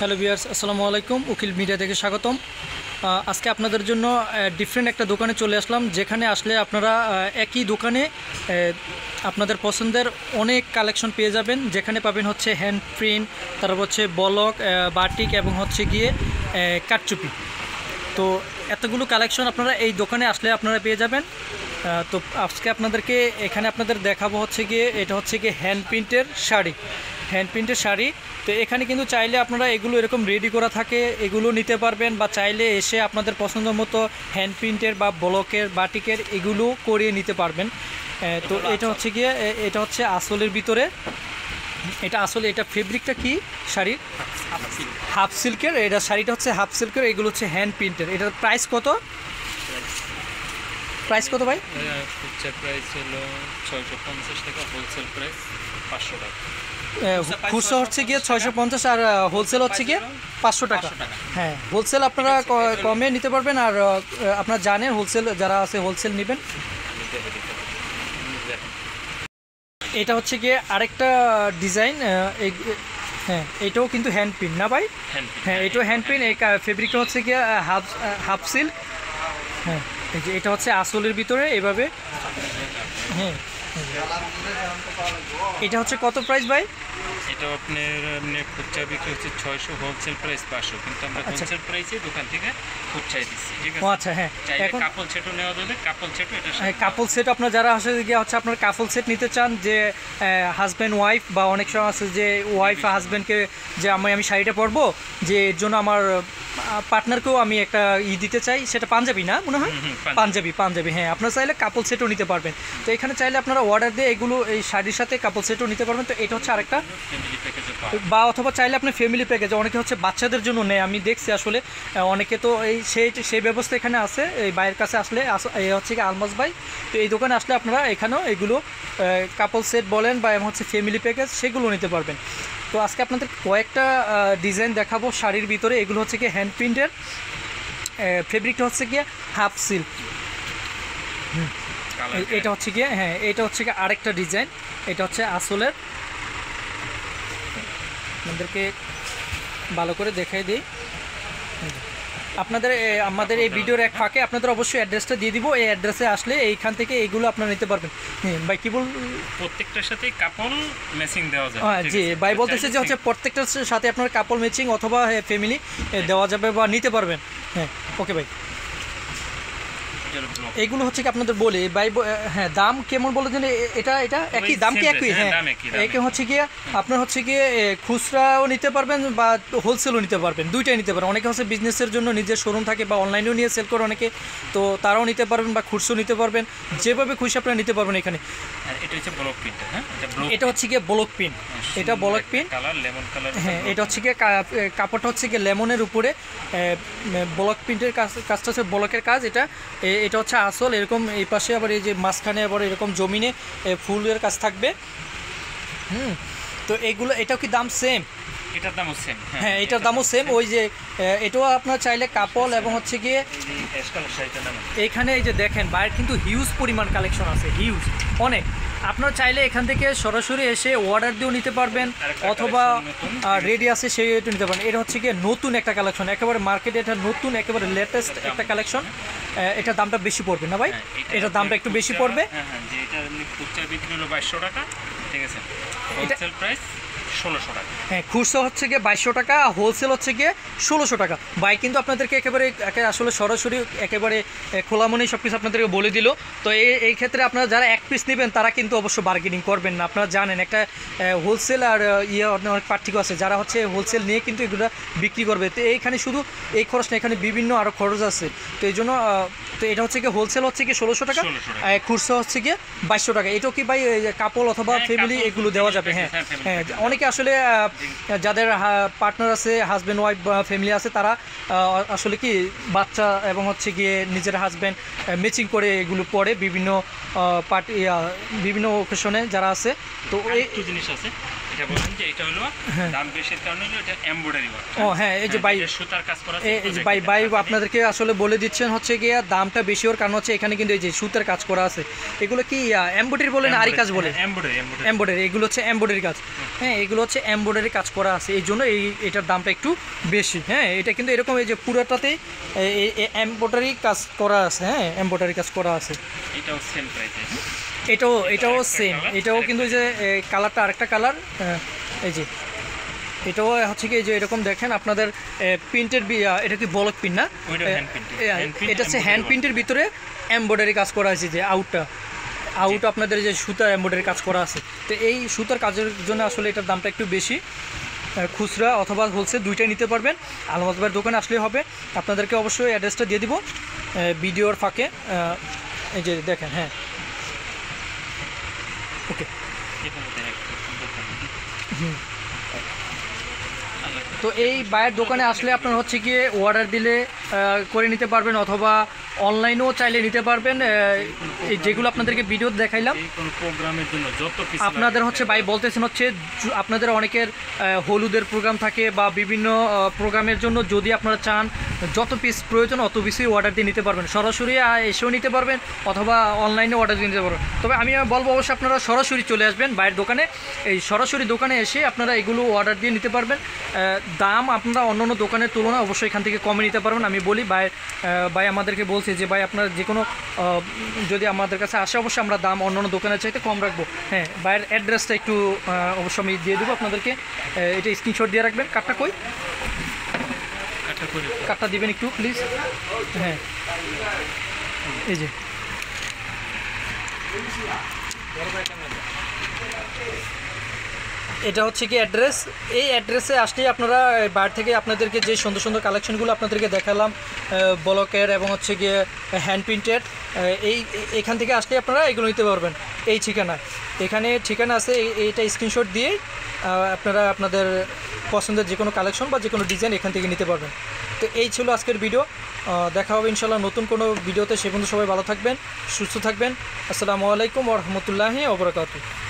Hello viewers, আসসালামু আলাইকুম। উকিল মিডিয়া থেকে স্বাগতম। আজকে আপনাদের জন্য ডিফারেন্ট একটা দোকানে চলে আসলাম, যেখানে আসলে আপনারা একই দোকানে আপনাদের পছন্দের অনেক কালেকশন পেয়ে যাবেন। যেখানে পাবেন হচ্ছে হ্যান্ড প্রিন্ট, তারপর হচ্ছে বলক, বাটিক এবং হচ্ছে গিয়ে কারচুপি। তো এতগুলো কালেকশন আপনারা এই দোকানে আসলে আপনারা পেয়ে যাবেন। তো আজকে আপনাদেরকে এখানে আপনাদের দেখাবো হচ্ছে গিয়ে, এটা হচ্ছে গিয়ে হ্যান্ড প্রিন্টের শাড়ি। তো এখানে কিন্তু চাইলে আপনারা এগুলো এরকম রেডি করা থাকে, এগুলো নিতে পারবেন, বা চাইলে এসে আপনাদের পছন্দ মতো হ্যান্ড প্রিন্টের বা ব্লকের বাটিকের এগুলো করিয়ে নিতে পারবেন। তো এটা হচ্ছে গিয়ে, এটা হচ্ছে আসলের ভিতরে, এটা ফেব্রিকটা কি শাড়ির? হাফ সিল্কের। এটা শাড়িটা হচ্ছে হাফ সিল্কের, এগুলো হচ্ছে হ্যান্ড প্রিন্টের। এটার প্রাইস কত ভাই? প্রাইস হলো 650 টাকা, হোলসেল প্রাইস 500 টাকা। খুচরা হচ্ছে গিয়ে 650 আর হোলসেল হচ্ছে গিয়ে 500 টাকা। হ্যাঁ, হোলসেল আপনারা কমে নিতে পারবেন। আর আপনারা জানেন হোলসেল যারা আছে হোলসেল নেবেন। এটা হচ্ছে গিয়ে আরেকটা ডিজাইন। হ্যাঁ, এটাও কিন্তু হ্যান্ড প্রিন্ট না ভাই? হ্যাঁ, এটাও হ্যান্ড প্রিন্ট। এই ফেব্রিকটা হচ্ছে গিয়ে হাফ সিল্ক। হ্যাঁ, এটা হচ্ছে আসলের ভিতরে এভাবে। হ্যাঁ, এটা হচ্ছে কত প্রাইস ভাই? এটা আপনার খুচরা বিক্রি হচ্ছে 600, হোলসেল প্রাইস 500, কিন্তু আমরা হোলসেল প্রাইসে দোকান থেকে খুচরায় দিচ্ছি। ঠিক আছে? আচ্ছা, হ্যাঁ। এখন কাপল সেটও নেওয়া যাবে। কাপল সেটও এটা কাপল সেট আপনারা যারা হচ্ছে আপনার কাপল সেট নিতে চান, যে হাজব্যান্ড ওয়াইফ, বা অনেক সময় আছে যে ওয়াইফ হাজব্যান্ডকে যে আমি শাড়িটা পরবো, যে এর জন্য আমার পার্টনারকেও আমি একটা দিতে চাই, সেটা পাঞ্জাবি না মনে হয়? পাঞ্জাবি। হ্যাঁ, আপনারা চাইলে কাপল সেটও নিতে পারবেন। তো এখানে চাইলে আপনারা অর্ডার দিয়ে এগুলো এই শাড়ির সাথে কাপল সেটও নিতে পারবেন। তো এটা হচ্ছে আরেকটা, বা অথবা চাইলে আপনি ফ্যামিলি প্যাকেজ, অনেকে হচ্ছে বাচ্চাদের জন্য নেয়, আমি দেখছি আসলে অনেকে। তো সেই ব্যবস্থা এখানে আছে। এই ভাইয়ের কাছে আসলে এই হচ্ছে কি আলমাস ভাই। তো এই দোকানে আসলে আপনারা এখানেও এগুলো কাপল সেট বলেন বা হচ্ছে ফ্যামিলি প্যাকেজ, সেগুলো নিতে পারবেন। তো আজকে আপনাদের কয়েকটা ডিজাইন দেখাবো শাড়ির ভিতরে। এগুলো হচ্ছে কি হ্যান্ড প্রিন্টের, ফেব্রিকটা হচ্ছে গিয়ে হাফ সিল্ক। এটা হচ্ছে গিয়ে, হ্যাঁ, এটা হচ্ছে গিয়ে আরেকটা ডিজাইন। এটা হচ্ছে আসলের। আপনাদেরকে ভালো করে দেখাই দিই। আমাদের এই ভিডিওর এক ফাঁকে আপনাদের অবশ্যই অ্যাড্রেসটা দিয়ে দিব। এই অ্যাড্রেসে আসলে এইখান থেকে এইগুলো আপনারা নিতে পারবেন। হ্যাঁ ভাই, কি বল? প্রত্যেকটার সাথে কাপল ম্যাচিং দেওয়া যাবে। হ্যাঁ জি, ভাই বলতেছে যে হচ্ছে প্রত্যেকটার সাথে আপনার কাপল ম্যাচিং অথবা ফ্যামিলি দেওয়া যাবে বা নিতে পারবেন। হ্যাঁ, ওকে ভাই। এগুলো হচ্ছে কি আপনাদের বলি ভাই, হ্যাঁ, দাম কেমন বলে দিন? এটা একই দাম কি? একই। হ্যাঁ, একে হচ্ছে গিয়ে আপনার হচ্ছে গিয়ে খুচরাও নিতে পারবেন বা হোলসেলও নিতে পারবেন, দুইটাই নিতে পারবেন। অনেকে হচ্ছে বিজনেসের জন্য নিজের শোরুম থাকে বা অনলাইনেও নিয়ে সেল করে অনেকে, তো তারাও নিতে পারবেন, বা খুচরো নিতে পারবেন, যেভাবে খুশি আপনারা নিতে পারবেন এখানে। এটা হচ্ছে গিয়ে ব্লক পিন। এটা ব্লক পিন, হ্যাঁ। এটা হচ্ছে গিয়ে কাপড়টা হচ্ছে গিয়ে লেমনের উপরে ব্লক প্রিন্টের কাজটা হচ্ছে ব্লকের কাজ। এটা হচ্ছে আসল। এরকম এই পাশে আবার এই যে মাঝখানে আবার এরকম জমিনে ফুলের কাজ থাকবে। তো এটাও কি দাম সেম? এটার দামও সেম। হ্যাঁ, এটার দামও সেম। ওই যে এটাও আপনার চাইলে কাপল এবং হচ্ছে গিয়ে এখানে এই যে দেখেন বাইরে কিন্তু হিউজ পরিমাণ কালেকশন আছে, হিউজ অনেক। আপনারা চাইলে এখান থেকে সরাসরি এসে অর্ডার দিয়েও নিতে পারবেন, অথবা রেডি আছে সেইটা নিতে পারেন। এটা হচ্ছে গিয়ে নতুন একটা কালেকশন, একেবারে মার্কেটে এটা নতুন, একেবারে লেটেস্ট একটা কালেকশন। এটার দামটা বেশি পড়বে না ভাই? এটার দামটা একটু বেশি পড়বে। খুচরা বিক্রি হলো 2200 টাকা, ঠিক আছে? হোলসেল প্রাইস 1600 টাকা। হ্যাঁ, খুচরা হচ্ছে গিয়ে 2200 টাকা, হোলসেল হচ্ছে গিয়ে 1600 টাকা। ভাই কিন্তু আপনাদেরকে একেবারে আসলে সরাসরি একেবারে খোলামনেই সব কিছু আপনাদেরকে বলে দিল। তো এই ক্ষেত্রে আপনারা যারা এক পিস নেবেন তারা কিন্তু অবশ্য বার্গেনিং করবেন না। আপনারা জানেন একটা হোলসেল আর অনেক পার্থক্য আছে। যারা হচ্ছে হোলসেল নিয়ে কিন্তু এগুলো বিক্রি করবে, তো এইখানে শুধু এই খরচ না, এখানে বিভিন্ন আরও খরচ আছে। তো এই জন্য তো এটা হচ্ছে গিয়ে হোলসেল হচ্ছে গিয়ে 1600 টাকা, খুচরা হচ্ছে গিয়ে 2200 টাকা। এটাও কি ভাই কাপল অথবা ফ্যামিলি এগুলো দেওয়া যাবে? হ্যাঁ হ্যাঁ, অনেকে আসলে যাদের পার্টনার আছে, হাজব্যান্ড ওয়াইফ বা ফ্যামিলি আছে, তারা আসলে কি বাচ্চা এবং হচ্ছে গিয়ে নিজের হাজব্যান্ড ম্যাচিং করে এগুলো পরে বিভিন্ন পার্টি, বিভিন্ন অকেশনে যারা আছে। তো এই জিনিস আছে, যেটা বলেন যে এটা হলো দাম বেশির কারণে হলো এটা এমব্রয়ডারি ওয়ার্ক। ও হ্যাঁ, এই যে ভাই সুতার কাজ করা এই যে ভাই আপনাদেরকে আসলে বলে দিচ্ছেন হচ্ছে গিয়ে দামটা বেশি ওর কারণ হচ্ছে এখানে কিন্তু এই যে সুতার কাজ করা আছে। এগুলো কি এমব্রয়ডারি বলে না আরি কাজ বলে? এমব্রয়ডারি, এগুলো হচ্ছে এমব্রয়ডারি কাজ। হ্যাঁ, এগুলো হচ্ছে এমব্রয়ডারি কাজ করা আছে, এই জন্য এটার দামটা একটু বেশি। হ্যাঁ, এটা কিন্তু এরকম এই যে পুরোটাতেই এমব্রয়ডারি কাজ করা আছে। হ্যাঁ, এমব্রয়ডারি কাজ করা আছে। এটাও সেম প্রাইসে, এটাও সেম, এটাও কিন্তু এই যে কালারটা আরেকটা কালার। এই যে এটাও হচ্ছে কি যে এরকম দেখেন আপনাদের প্রিন্টের, এটা কি বলক প্রিন্ট না, এটা হচ্ছে হ্যান্ড প্রিন্টের ভিতরে এমব্রয়ডারি কাজ করা আছে, যে আউট আপনাদের যে সুতার এমব্রয়ডারি কাজ করা আছে। তো এই সুতার কাজের জন্য আসলে এটার দামটা একটু বেশি। খুচরা অথবা হোলসেল দুইটাই নিতে পারবেন। আলমাজ ভাইয়ের দোকানে আসলেই হবে। আপনাদেরকে অবশ্যই অ্যাড্রেসটা দিয়ে দিব ভিডিওর ফাঁকে। এই যে দেখেন, হ্যাঁ ওকে। তো এই ভাইয়ের দোকানে আসলে আপনার হচ্ছে গিয়ে অর্ডার দিলে করে নিতে পারবেন, অথবা অনলাইনেও চাইলে নিতে পারবেন। যেগুলো আপনাদেরকে ভিডিও দেখাইলাম প্রোগ্রামের জন্য আপনাদের হচ্ছে ভাই বলতেছেন হচ্ছে আপনাদের অনেকের হলুদের প্রোগ্রাম থাকে বা বিভিন্ন প্রোগ্রামের জন্য যদি আপনারা চান যত পিস প্রয়োজন অত পিসই অর্ডার দিয়ে নিতে পারবেন। সরাসরি এসেও নিতে পারবেন অথবা অনলাইনে অর্ডার দিয়ে নিতে পারবেন। তবে আমি বলবো অবশ্যই আপনারা সরাসরি চলে আসবেন ভাইয়ের দোকানে। এই সরাসরি দোকানে এসে আপনারা এগুলো অর্ডার দিয়ে নিতে পারবেন। দাম আপনারা অন্য দোকানের তুলনায় অবশ্যই এখান থেকে কমে নিতে পারবেন। আমি বলি ভাই আমাদেরকে বলছে যে ভাই আপনারা যে কোনো যদি আমাদের কাছে আসে অবশ্যই আমরা দাম অন্য দোকানের চাইতে কম রাখবো। হ্যাঁ, ভাইয়ের অ্যাড্রেসটা একটু অবশ্যই আমি দিয়ে দেবো আপনাদেরকে। এটা স্ক্রিনশট দিয়ে রাখবেন। কার্ডটা কই, কার্ডটা দিবেন একটু প্লিজ। হ্যাঁ, এই যে এটা হচ্ছে কি অ্যাড্রেস। এই অ্যাড্রেসে আসলেই আপনারা বাইরে থেকে আপনাদেরকে যে সুন্দর সুন্দর কালেকশনগুলো আপনাদেরকে দেখালাম ব্লকের এবং হচ্ছে গিয়ে হ্যান্ড প্রিন্টেড, এখান থেকে আসলে আপনারা এগুলো নিতে পারবেন। এই ঠিকানায়, এখানে ঠিকানা আছে, এইটা স্ক্রিনশট দিয়ে আপনারা আপনাদের পছন্দের যে কোনো কালেকশন বা যে কোনো ডিজাইন এখান থেকে নিতে পারবেন। তো এই ছিল আজকের ভিডিও। দেখা হবে ইনশাল্লাহ নতুন কোনো ভিডিওতে। সে পর্যন্ত সবাই ভালো থাকবেন, সুস্থ থাকবেন। আসসালামু আলাইকুম ওয়া রাহমাতুল্লাহি ওয়া বারাকাতুহু।